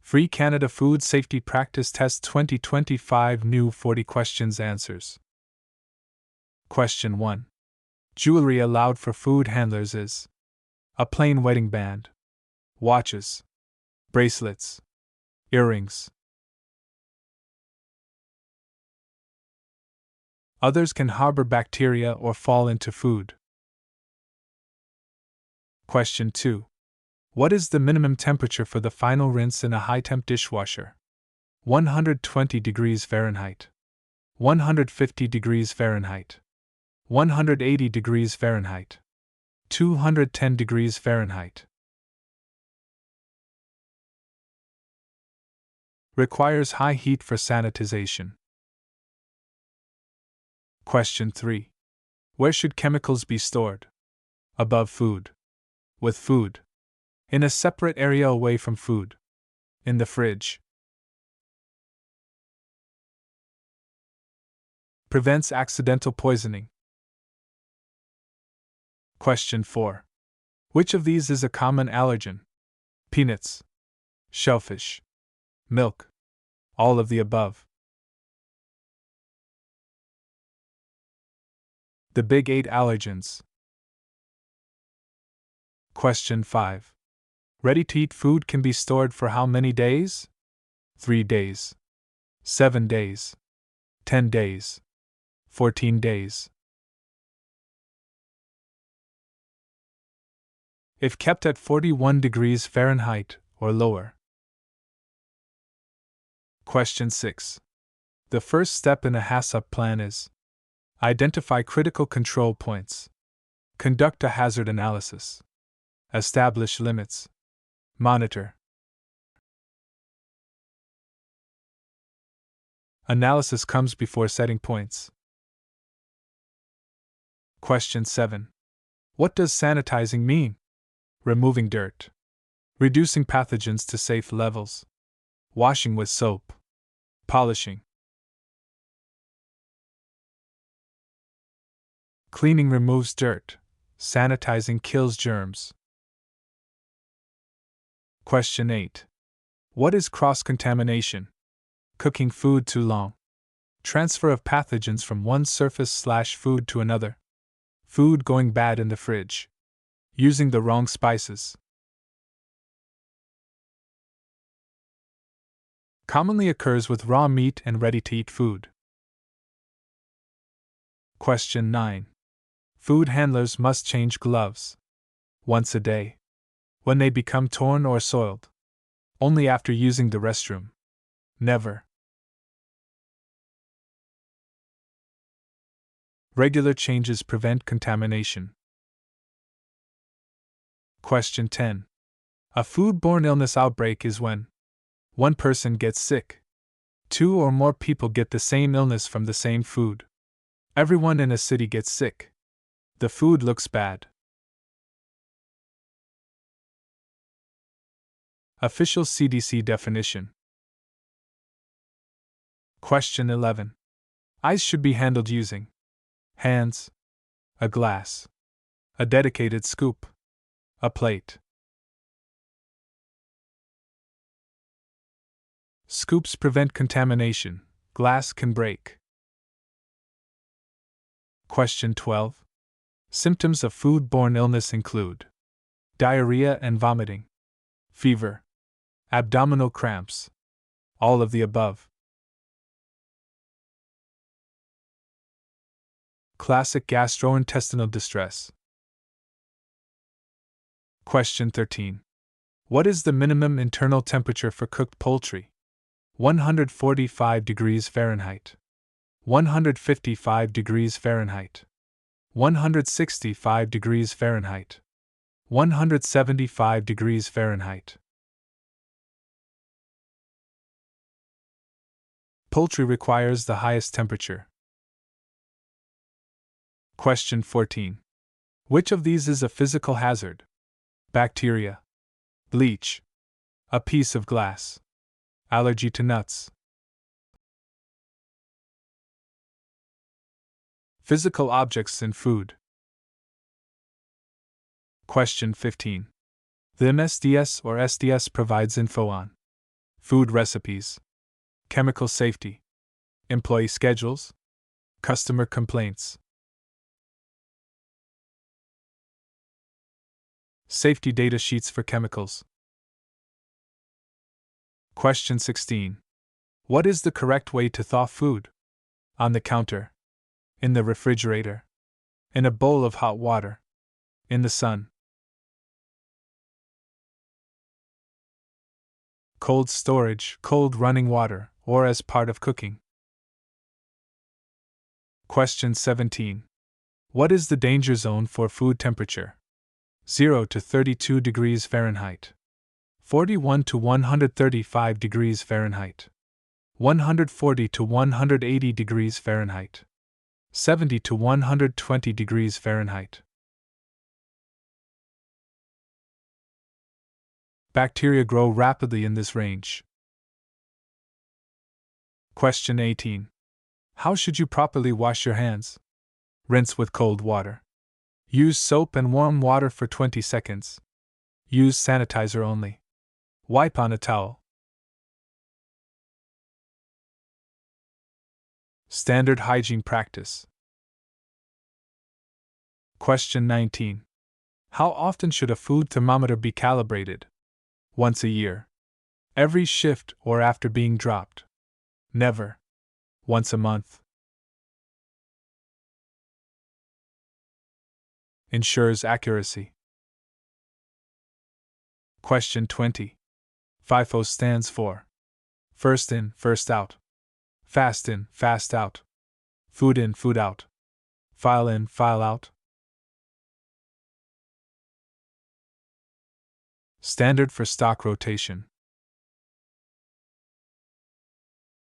Free Canada Food Safety Practice Test 2025 New 40 Questions Answers. Question 1. Jewelry allowed for food handlers is: a plain wedding band, watches, bracelets, earrings. Others can harbor bacteria or fall into food. Question 2. What is the minimum temperature for the final rinse in a high-temp dishwasher? 120 degrees Fahrenheit, 150 degrees Fahrenheit, 180 degrees Fahrenheit, 210 degrees Fahrenheit. Requires high heat for sanitization. Question 3. Where should chemicals be stored? Above food. With food. In a separate area away from food. In the fridge. Prevents accidental poisoning. Question 4. Which of these is a common allergen? Peanuts, shellfish, milk, all of the above. The big 8 allergens. Question 5. Ready-to-eat food can be stored for how many days? 3 days, 7 days, 10 days, 14 days. If kept at 41 degrees Fahrenheit or lower. Question 6. The first step in a HACCP plan is: identify critical control points, conduct a hazard analysis, establish limits, monitor. Analysis comes before setting points. Question 7. What does sanitizing mean? Removing dirt, reducing pathogens to safe levels, washing with soap, polishing. Cleaning removes dirt, sanitizing kills germs. Question 8. What is cross-contamination? Cooking food too long, transfer of pathogens from one surface/food to another, food going bad in the fridge, using the wrong spices. Commonly occurs with raw meat and ready-to-eat food. Question 9. Food handlers must change gloves once a day. When they become torn or soiled. Only after using the restroom. Never. Regular changes prevent contamination. Question 10. A foodborne illness outbreak is when one person gets sick, 2 or more people get the same illness from the same food. Everyone in a city gets sick. The food looks bad. Official CDC definition. Question 11. Ice should be handled using hands, a glass, a dedicated scoop, a plate. Scoops prevent contamination, glass can break. Question 12. Symptoms of foodborne illness include diarrhea and vomiting, fever, abdominal cramps, all of the above. Classic gastrointestinal distress. Question 13. What is the minimum internal temperature for cooked poultry? 145 degrees Fahrenheit, 155 degrees Fahrenheit, 165 degrees Fahrenheit, 175 degrees Fahrenheit. Poultry requires the highest temperature. Question 14. Which of these is a physical hazard? Bacteria, bleach, a piece of glass, allergy to nuts. Physical objects in food. Question 15. The MSDS or SDS provides info on food recipes, chemical safety, employee schedules, customer complaints. Safety data sheets for chemicals. Question 16. What is the correct way to thaw food? On the counter. In the refrigerator. In a bowl of hot water. In the sun. Cold storage, cold running water, or as part of cooking. Question 17. What is the danger zone for food temperature? 0 to 32 degrees Fahrenheit. 41 to 135 degrees Fahrenheit. 140 to 180 degrees Fahrenheit. 70 to 120 degrees Fahrenheit. Bacteria grow rapidly in this range. Question 18. How should you properly wash your hands? Rinse with cold water. Use soap and warm water for 20 seconds. Use sanitizer only. Wipe on a towel. Standard hygiene practice. Question 19. How often should a food thermometer be calibrated? Once a year. Every shift or after being dropped. Never. Once a month. Ensures accuracy. Question 20. FIFO stands for first in, first out. Fast in, fast out. Food in, food out. File in, file out. Standard for stock rotation.